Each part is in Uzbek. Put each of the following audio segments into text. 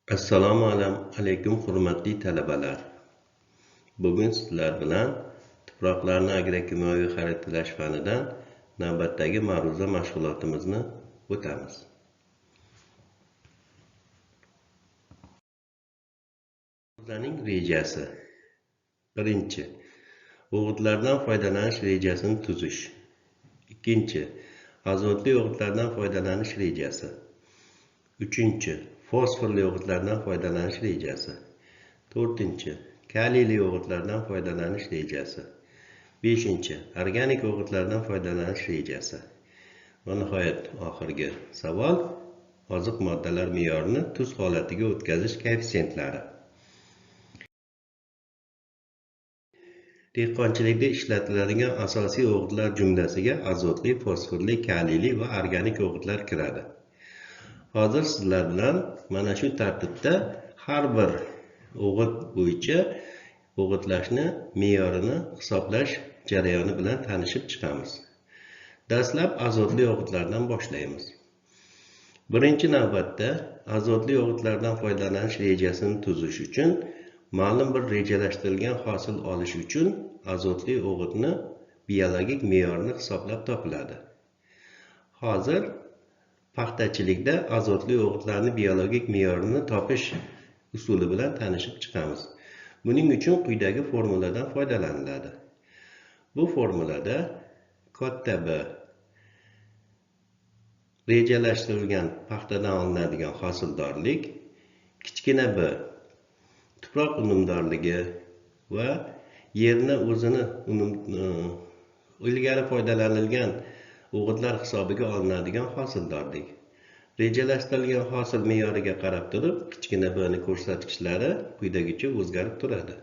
Assalomu alaykum hurmatli talabalar. Bugun sizlar bilan tuproqlarni agrokimyoviy xaritalash fanidan navbatdagi ma'ruza mashg'ulotimizni o'tamiz. Ma'ruzaning rejasi. Birinchi, o'g'itlardan foydalanish rejasini tuzish. Ikkinchi, azotli o'g'itlardan foydalanish rejasi. Uchinchi, fosforli o'g'itlardan foydalanish rejasi. To'rtinchi, kaliyli o'g'itlardan foydalanish rejasi. Beshinchi, organik o'g'itlardan foydalanish rejasi. Va nihoyat oxirgi savol, oziq moddalar me'yorini tuz holatiga o'tkazish koeffitsientlari. Dehqonchilikda ishlatiladigan asosiy o'g'itlar jumlasiga azotli, fosforli, kaliyli va organik o'g'itlar kiradi. Hozir sizlar bilan mana shu tartibda har bir o'g'it bo'yicha o'g'itlashni me'yorini hisoblash jarayoni bilan tanishib chiqamiz. Dastlab azotli o'g'itlardan boshlaymiz. Birinchi navbatda azotli o'g'itlardan foydalanish rejasini tuzish uchun ma'lum bir rejalashtirilgan hosil olish uchun azotli o'g'itni biologik me'yorini hisoblab topiladi. Hozir paxtachilikda azotli o'g'itlarni biologik me'yorini topish usuli bilan tanishib chiqamiz. Buning uchun quyidagi formuladan foydalaniladi. Bu formulada katta B rejalashtirilgan paxtadan olinadigan hosildorlik, kichkina b tuproq unumdorligi va yerni o'zini ilgari foydalanilgan o'g'itlar hisobiga olinadigan hosildorlik. Rejalashtirilgan hosil me'yoriga qarab turib, kichkina b ni ko'rsatkichlari quyidagicha o'zgarib turadi.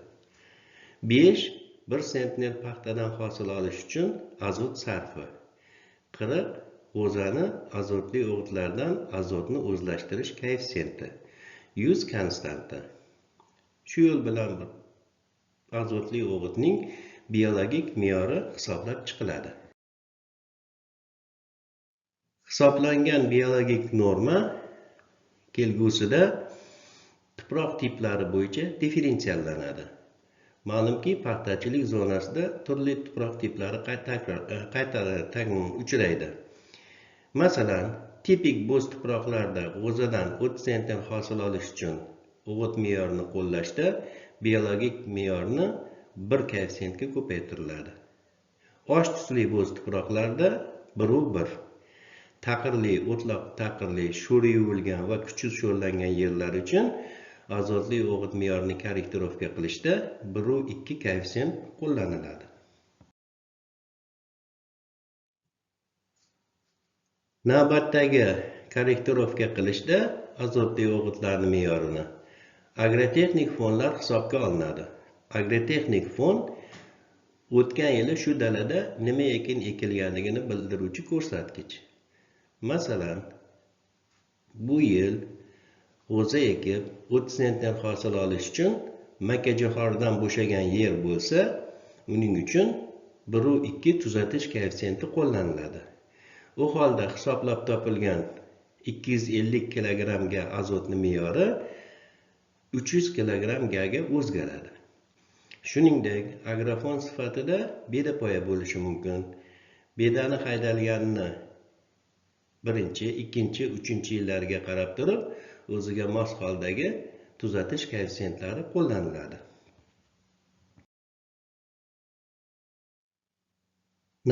1 sentner paxtadan hosil olish uchun azot sarfi 40 o'zani azotli o'g'itlardan azotni o'zlashtirish koeffitsiyenti 100 konstanta. Shu yo'l bilan azotli o'g'itning biologik me'yori hisoblab chiqiladi. Hisoblangan biologik norma kelgusida tuproq tiplari bo'yicha differensiallanadi. Ma'lumki, paxtachilik zonasida turli tuproq tiplari uchraydi. Masalan, tipik bo'z tuproqlarda g'o'zadan 30 sentner hosil olish uchun o'g'it me'yorini qo'llashda biologik me'yorni 1 koeffitsiyentga ko'paytiriladi. Osh tusli bo'z tuproqlarda 1:1. Taqirli, o'tloq taqirli, sho'ri yuvilgan va kuchsiz sho'rlangan yerlar uchun azotli o'g'it me'yorini korrektirovka qilishda 1:2 koeffitsiyent qo'llaniladi. Navbatdagi korrektirovka qilishda azotli o'g'itlarning me'yorini agrotexnik fonlar hisobga olinadi. Agrotexnik fon o'tgan yili shu dalada nima ekin ekilganligini bildiruvchi ko'rsatkich. Masalan, bu yil g'o'za ekib 30 sentner hosil olish uchun makkajo'xoridan bo'shagan yer bo'lsa, uning uchun 1:2 tuzatish koeffitsiyenti qo'llaniladi. U holda hisoblab topilgan 250 kg ga azotni me'yori 300 kg ga o'zgaradi. Shuningdek, agrofon sifatida beda poya bo'lishi mumkin. Bedani haydalganini 1-chi, 2-chi, 3-chi yillarga qarab turib, o'ziga mos holdagi tuzatish koeffitsiyentlari qo'llaniladi.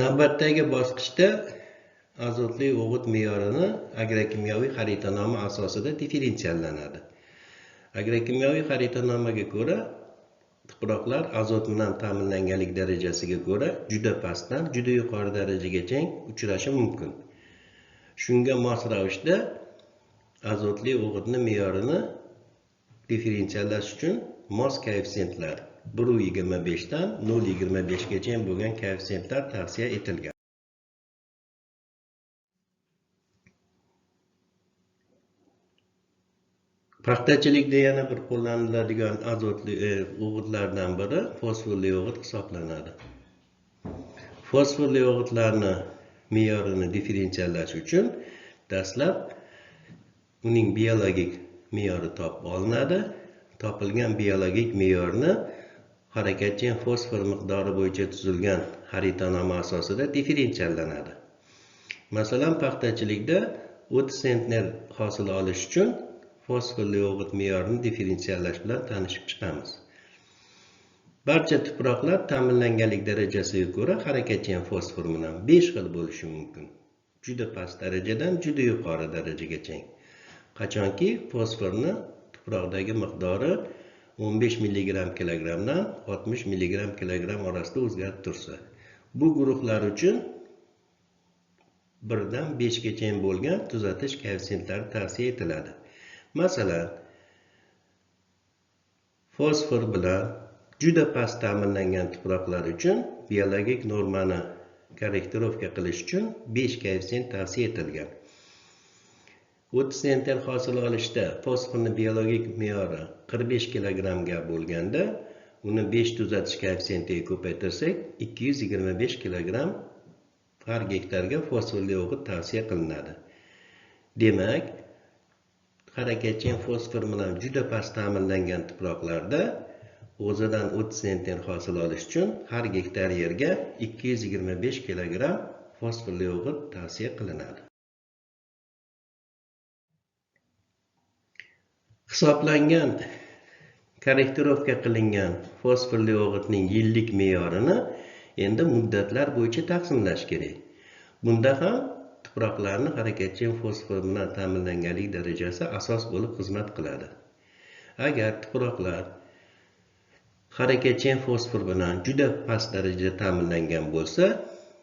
Navbatdagi bosqichda azotli o'g'it me'yorini agrokimyoviy xaritanoma asosida differensiallanadi. Agrokimyoviy xaritanomaga ko'ra tuproqlar azot bilan ta'minlanganlik darajasiga ko'ra juda pastdan juda yuqori darajagacha uchrashi mumkin. Shunga mos ravishda azotli o'g'itni me'yorini differensiallash uchun mos koeffitsiyentlar 1:25 dan 0:25 gacha bo'lgan koeffitsiyentlar tavsiya etilgan. Paxtachilikda yana bir qo'llaniladigan azotli o'g'itlardan biri fosforli o'g'it hisoblanadi. Fosforli o'g'itlarni me'yorini differensiallash uchun dastlab uning biologik me'yori topib olinadi. Topilgan biologik me'yorni harakatchan fosfor miqdori bo'yicha tuzilgan xaritanoma asosida differensiallanadi. Masalan, paxtachilikda 30 sentner hosil olish uchun fosforli o'g'it me'yorini differensiallash bilan tanishib chiqamiz. Barcha tuproqlar ta'minlanganlik darajasiga ko'ra harakatchan fosfor bilan 5 xil bo'lishi mumkin. Juda past darajadan juda yuqori darajagacha. Qachonki fosforni tuproqdagi miqdori 15 mg kilogramdan 60 mg kilogram orasida o'zgarib tursa, bu guruhlar uchun 1 dan 5 gacha bo'lgan tuzatish koeffitsientlari tavsiya etiladi. Masalan, fosfor bilan juda past ta'minlangan tuproqlar uchun biologik normani korrektirovka qilish uchun 5 koeffitsient tavsiya etilgan. 30 sentner hosil olishda fosforni biologik me'yori 45 kilogramga bo'lganda, uni 5 tuzatish koeffitsiyentiga ko'paytirsak, 225 kilogram har gektarga fosforli o'g'it tavsiya qilinadi. Demak, harakatchan fosfor bilan juda past ta'minlangan tuproqlarda o'zidan 30 sentner hosil olish uchun har gektar yerga 225 kilogram fosforli o'g'it tavsiya qilinadi. Hisoblangan korrektirovka qilingan fosforli o'g'itning yillik me'yorini endi muddatlar bo'yicha taqsimlash kerak. Bunda ham tuproqlarni harakatchan fosfor bilan ta'minlanganlik darajasi asos bo'lib xizmat qiladi. Agar tuproqlar harakatchan fosfor bilan juda past darajada ta'minlangan bo'lsa,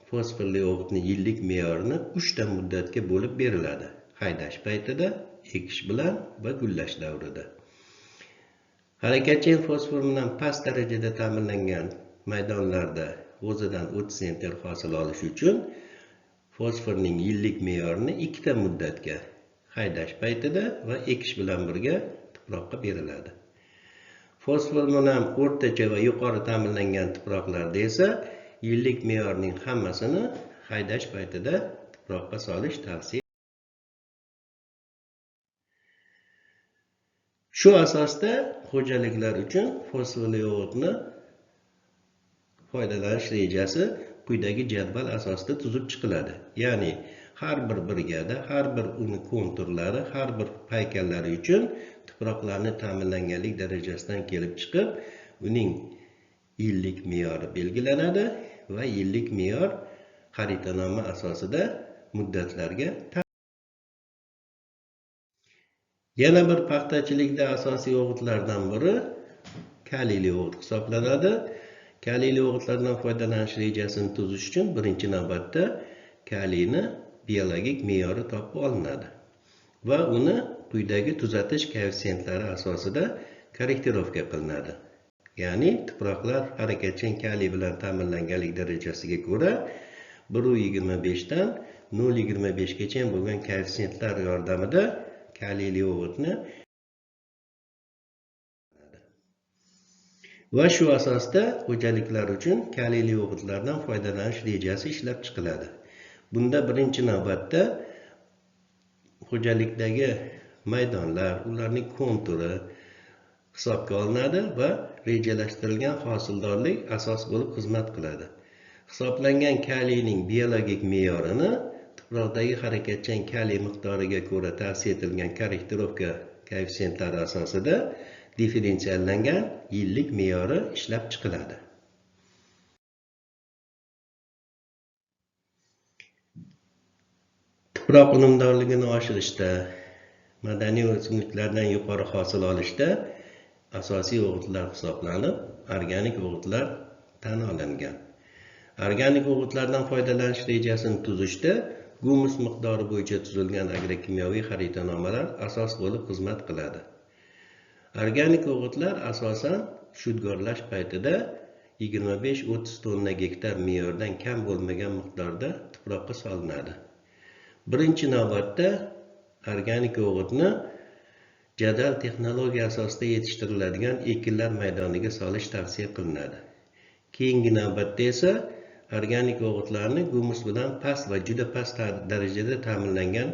fosforli o'g'itning yillik me'yorini 3 ta muddatga bo'lib beriladi: haydash paytida, ekish bilan va gullash davrida. Harakatchan fosfor bilan past darajada ta'minlangan maydonlarda o'zidan 30 sentner hosil olish uchun fosforning yillik me'yorini 2 ta muddatga, haydash paytida va ekish bilan birga tuproqqa beriladi. Fosfor bilan o'rtacha va yuqori ta'minlangan tuproqlarda esa yillik me'yorning hammasini haydash paytida tuproqqa solish tavsiya. Shu asosda xo'jaliklar uchun fosforli o'g'itni foydalanish rejasi quyidagi jadval asosida tuzib chiqiladi. Ya'ni har bir brigada, har bir uni konturlari, har bir paykallari uchun tuproqlarni ta'minlanganlik darajasidan kelib chiqib, uning yillik me'yori belgilanadi va yillik me'yor xaritanoma asosida muddatlarga. Yana bir paxtachilikda asosiy o'g'itlardan biri kaliyli o'g'it hisoblanadi. Kaliyli o'g'itlardan foydalanish rejasini tuzish uchun birinchi navbatda kaliyni biologik me'yori topib olinadi va uni quyidagi tuzatish koeffitsientlari asosida korrektirovka qilinadi. Ya'ni tuproqlar harakatchan kaliy bilan ta'minlanganlik darajasiga ko'ra 1.25 dan 0.25 gacha bo'lgan koeffitsiyentlar yordamida kaliyli o'g'itni va shu asosda xo'jaliklar uchun kaliyli o'g'itlardan foydalanish rejasi ishlab chiqiladi. Bunda birinchi navbatda xo'jalikdagi maydonlar, ularning konturi hisobga olinadi va rejalashtirilgan hosildorlik asos bo'lib xizmat qiladi. Hisoblangan kaliyning biologik me'yorini tuproqdagi harakatchan kaliy miqdoriga ko'ra tavsiya etilgan korrektirovka koeffitsiyentlari asosida differensiallangan yillik me'yori ishlab chiqiladi. Tuproq unumdorligini oshirishda, madaniy o'simliklardan yuqori hosil olishda asosiy o'g'itlar hisoblanib, organik o'g'itlar tan olingan. Organik o'g'itlardan foydalanish rejasini tuzishda gumus miqdori bo'yicha tuzilgan agrokimyoviy xaritanomalar asos bo'lib xizmat qiladi. Organik o'g'itlar asosan shudgorlash paytida 25-30 tonna gektar me'yordan kam bo'lmagan miqdorda tuproqqa solinadi. Birinchi navbatda organik o'g'itni jadal texnologiya asosida yetishtiriladigan ekinlar maydoniga solish tavsiya qilinadi. Keyingi navbatda esa organik o'g'itlarni gumus bilan past va juda past darajada ta'minlangan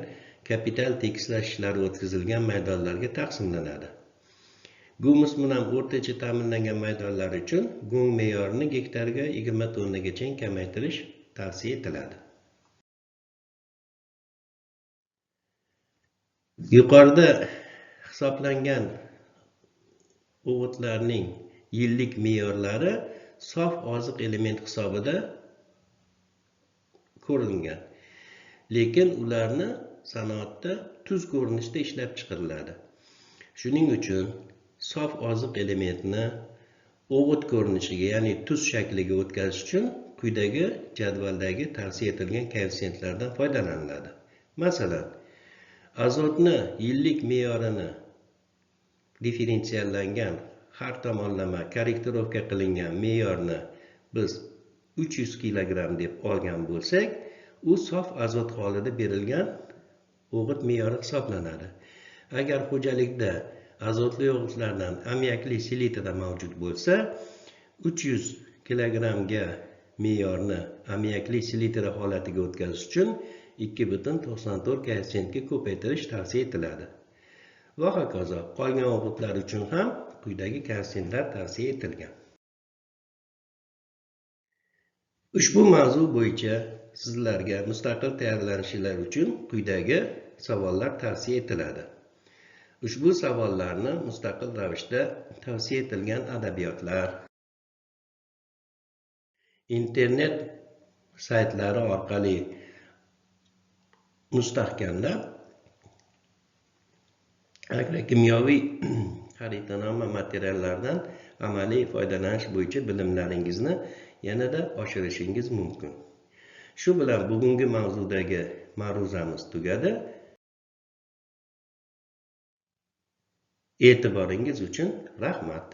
kapital tekislash ishlari o'tkazilgan maydonlarga taqsimlanadi. Humus bilan o'rtacha ta'minlangan maydonlar uchun go'ng me'yorini gektarga 20 tonnagacha kamaytirish tavsiya etiladi. Yuqorida hisoblangan o'g'itlarning yillik me'yorlari sof oziq element hisobida ko'rilgan, lekin ularni sanoatda tuz ko'rinishida ishlab chiqariladi. Shuning uchun sof oziq elementni o'g'it ko'rinishiga, ya'ni tuz shakliga o'tkazish uchun quyidagi jadvaldagi tavsiya etilgan koeffitsiyentlardan foydalaniladi. Masalan, azotni yillik me'yorini differensiallangan har tomonlama korrektirovka qilingan me'yorni biz 300 kg deb olgan bo'lsak, u sof azot holida berilgan o'g'it me'yori hisoblanadi. Agar xo'jalikda azotli o'g'itlardan ammiakli selitra mavjud bo'lsa, 300 kg ga me'yorni ammiakli selitra holatiga o'tkazish uchun 2,94 koeffitsiyentga ko'paytirish tavsiya etiladi. Va hokazo, qolgan o'g'itlar uchun ham quyidagi koeffitsiyentlar tavsiya etilgan. Ushbu mavzu bo'yicha sizlarga mustaqil tayyorlanishlar uchun quyidagi savollar tavsiya etiladi. Ushbu savollarni mustaqil ravishda tavsiya etilgan adabiyotlar, internet saytlari orqali mustahkamlab, agrokimyoviy xaritanoma materiallardan amaliy foydalanish bo'yicha bilimlaringizni yanada oshirishingiz mumkin. Shu bilan bugungi mavzudagi ma'ruzamiz tugadi. E'tiboringiz uchun rahmat.